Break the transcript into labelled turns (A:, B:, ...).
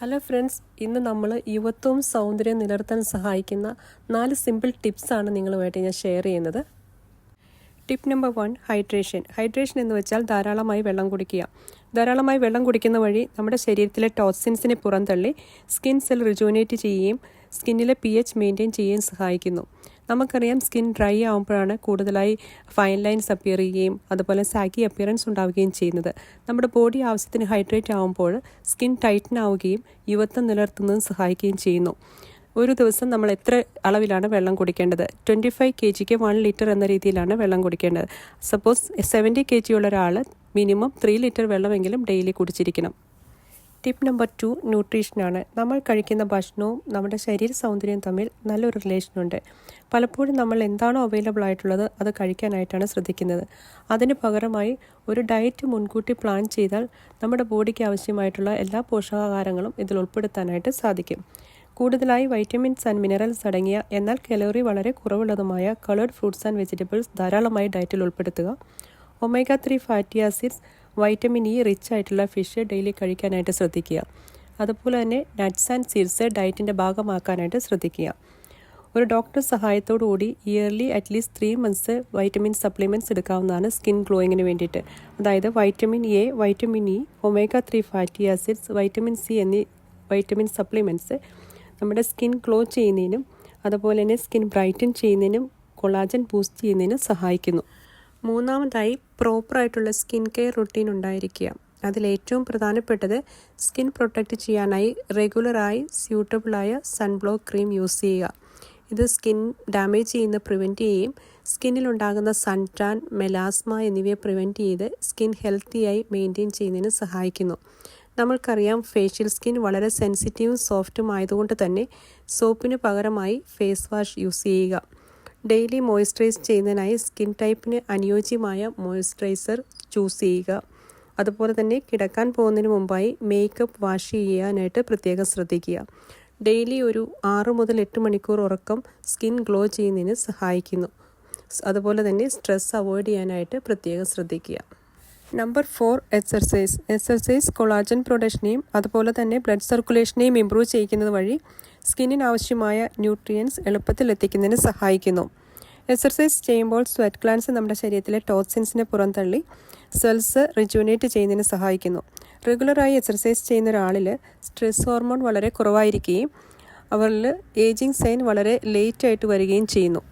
A: Hello friends, ഇന്ന് നമ്മൾ യുവത്വവും സൗന്ദര്യവും നിലനിർത്താൻ സഹായിക്കുന്ന 4 സിമ്പിൾ ടിപ്സാണ് നിങ്ങളുമായിട്ട് ഞാൻ ഷെയർ ചെയ്യുന്നത്. ടിപ്പ് നമ്പർ 1, ഹൈഡ്രേഷൻ എന്ന് വെച്ചാൽ ധാരാളമായി വെള്ളം കുടിക്കുക. ധാരാളമായി വെള്ളം കുടിക്കുന്ന വഴി നമ്മുടെ ശരീരത്തിലെ ടോക്സിൻസിനെ പുറന്തള്ളി സ്കിൻ സെൽ റിജുവിനേറ്റ് ചെയ്യുകയും സ്കിന്നിലെ pH മെയിൻറ്റെയിൻ ചെയ്യുകയും സഹായിക്കുന്നു. നമുക്കറിയാം, സ്കിൻ ഡ്രൈ ആകുമ്പോഴാണ് കൂടുതലായി ഫൈൻ ലൈൻസ് അപ്പിയർ ചെയ്യുകയും അതുപോലെ സാഗി അപ്പിയറൻസ് ഉണ്ടാവുകയും ചെയ്യുന്നത്. നമ്മുടെ ബോഡി ആവശ്യത്തിന് ഹൈഡ്രേറ്റ് ആകുമ്പോൾ സ്കിൻ ടൈറ്റൻ ആവുകയും യുവത്വം നിലനിർത്തുന്നതും സഹായിക്കുകയും ചെയ്യുന്നു. ഒരു ദിവസം നമ്മൾ എത്ര അളവിലാണ് വെള്ളം കുടിക്കേണ്ടത്? 25 kgക്ക് 1 ലിറ്റർ എന്ന രീതിയിലാണ് വെള്ളം കുടിക്കേണ്ടത്. സപ്പോസ് 70 kg ഉള്ള ഒരാൾ മിനിമം 3 ലിറ്റർ വെള്ളമെങ്കിലും ഡെയിലി കുടിച്ചിരിക്കണം. ടിപ്പ് നമ്പർ 2, ന്യൂട്രീഷനാണ്. നമ്മൾ കഴിക്കുന്ന ഭക്ഷണവും നമ്മുടെ ശരീര സൗന്ദര്യവും തമ്മിൽ നല്ലൊരു റിലേഷനുണ്ട്. പലപ്പോഴും നമ്മൾ എന്താണോ അവൈലബിൾ ആയിട്ടുള്ളത് അത് കഴിക്കാനായിട്ടാണ് ശ്രദ്ധിക്കുന്നത്. അതിന് പകരമായി ഒരു ഡയറ്റ് മുൻകൂട്ടി പ്ലാൻ ചെയ്താൽ നമ്മുടെ ബോഡിക്ക് ആവശ്യമായിട്ടുള്ള എല്ലാ പോഷകാഹാരങ്ങളും ഇതിൽ ഉൾപ്പെടുത്താനായിട്ട് സാധിക്കും. കൂടുതലായി വൈറ്റമിൻസ് ആൻഡ് മിനറൽസ് അടങ്ങിയ എന്നാൽ കലോറി വളരെ കുറവുള്ളതുമായ കളേർഡ് ഫ്രൂട്ട്സ് ആൻഡ് വെജിറ്റബിൾസ് ധാരാളമായി ഡയറ്റിൽ ഉൾപ്പെടുത്തുക. Omega 3 fatty acids, vitamin E rich ആയിട്ടുള്ള ഫിഷ് ഡെയിലി കഴിക്കാനായിട്ട് ശ്രദ്ധിക്കുക. അതുപോലെ തന്നെ നട്ട്സ് ആൻഡ് സീഡ്സ് ഡയറ്റിൻ്റെ ഭാഗമാക്കാനായിട്ട് ശ്രദ്ധിക്കുക. ഒരു ഡോക്ടർ സഹായത്തോടുകൂടി yearly at least 3 months vitamin supplements എടുക്കാവുന്നതാണ് സ്കിൻ ഗ്ലോയിങ്ങിന് വേണ്ടിയിട്ട്. അതായത് vitamin A, vitamin E, omega 3 fatty acids, vitamin C എന്നീ വൈറ്റമിൻ സപ്ലിമെൻറ്റ്സ് നമ്മുടെ സ്കിൻ ഗ്ലോ ചെയ്യുന്നതിനും അതുപോലെ തന്നെ സ്കിൻ ബ്രൈറ്റൻ ചെയ്യുന്നതിനും കൊളാജൻ ബൂസ്റ്റ് ചെയ്യുന്നതിനും സഹായിക്കുന്നു. മൂന്നാമതായി, പ്രോപ്പറായിട്ടുള്ള സ്കിൻ കെയർ റുട്ടീൻ ഉണ്ടായിരിക്കുക. അതിലേറ്റവും പ്രധാനപ്പെട്ടത് സ്കിൻ പ്രൊട്ടക്റ്റ് ചെയ്യാനായി റെഗുലറായി സ്യൂട്ടബിളായ സൺബ്ലോക്ക് ക്രീം യൂസ് ചെയ്യുക. ഇത് സ്കിൻ ഡാമേജ് ചെയ്യുന്ന പ്രിവെൻറ്റ് ചെയ്യുകയും സ്കിന്നിലുണ്ടാകുന്ന സൺ ടാൻ, മെലാസ്മ എന്നിവയെ പ്രിവെൻറ്റ് ചെയ്ത് സ്കിൻ ഹെൽത്തിയായി മെയിൻറ്റെയിൻ ചെയ്യുന്നതിന് സഹായിക്കുന്നു. നമ്മൾക്കറിയാം, ഫേഷ്യൽ സ്കിൻ വളരെ സെൻസിറ്റീവും സോഫ്റ്റും ആയതുകൊണ്ട് തന്നെ സോപ്പിന് പകരമായി ഫേസ് വാഷ് യൂസ് ചെയ്യുക. ഡെയിലി മോയ്സ്ചറൈസ് ചെയ്യുന്നതിനായി സ്കിൻ ടൈപ്പിന് അനുയോജ്യമായ മോയ്സ്ചറൈസർ ചൂസ് ചെയ്യുക. അതുപോലെ തന്നെ കിടക്കാൻ പോകുന്നതിന് മുമ്പായി മേക്കപ്പ് വാഷ് ചെയ്യാനായിട്ട് പ്രത്യേകം ശ്രദ്ധിക്കുക. ഡെയിലി ഒരു 6 മുതൽ 8 മണിക്കൂർ ഉറക്കം സ്കിൻ ഗ്ലോ ചെയ്യുന്നതിന് സഹായിക്കുന്നു. അതുപോലെ തന്നെ സ്ട്രെസ് അവോയ്ഡ് ചെയ്യാനായിട്ട് പ്രത്യേകം ശ്രദ്ധിക്കുക. നമ്പർ 4, എക്സർസൈസ് കൊളാജൻ പ്രൊഡക്ഷനെയും അതുപോലെ തന്നെ ബ്ലഡ് സർക്കുലേഷനെയും ഇംപ്രൂവ് ചെയ്യിക്കുന്നത് വഴി സ്കിന്നിന് ആവശ്യമായ ന്യൂട്രിയൻസ് എളുപ്പത്തിൽ എത്തിക്കുന്നതിന് സഹായിക്കുന്നു. എക്സർസൈസ് ചെയ്യുമ്പോൾ സ്വെറ്റ് ഗ്ലാൻസ് നമ്മുടെ ശരീരത്തിലെ ടോക്സിൻസിനെ പുറന്തള്ളി സെൽസ് റിജുവിനേറ്റ് ചെയ്യുന്നതിന് സഹായിക്കുന്നു. റെഗുലറായി എക്സർസൈസ് ചെയ്യുന്ന ഒരാളിൽ സ്ട്രെസ് ഹോർമോൺ വളരെ കുറവായിരിക്കുകയും അവരിൽ ഏജിങ് സൈൻ വളരെ ലേറ്റായിട്ട് വരികയും ചെയ്യുന്നു.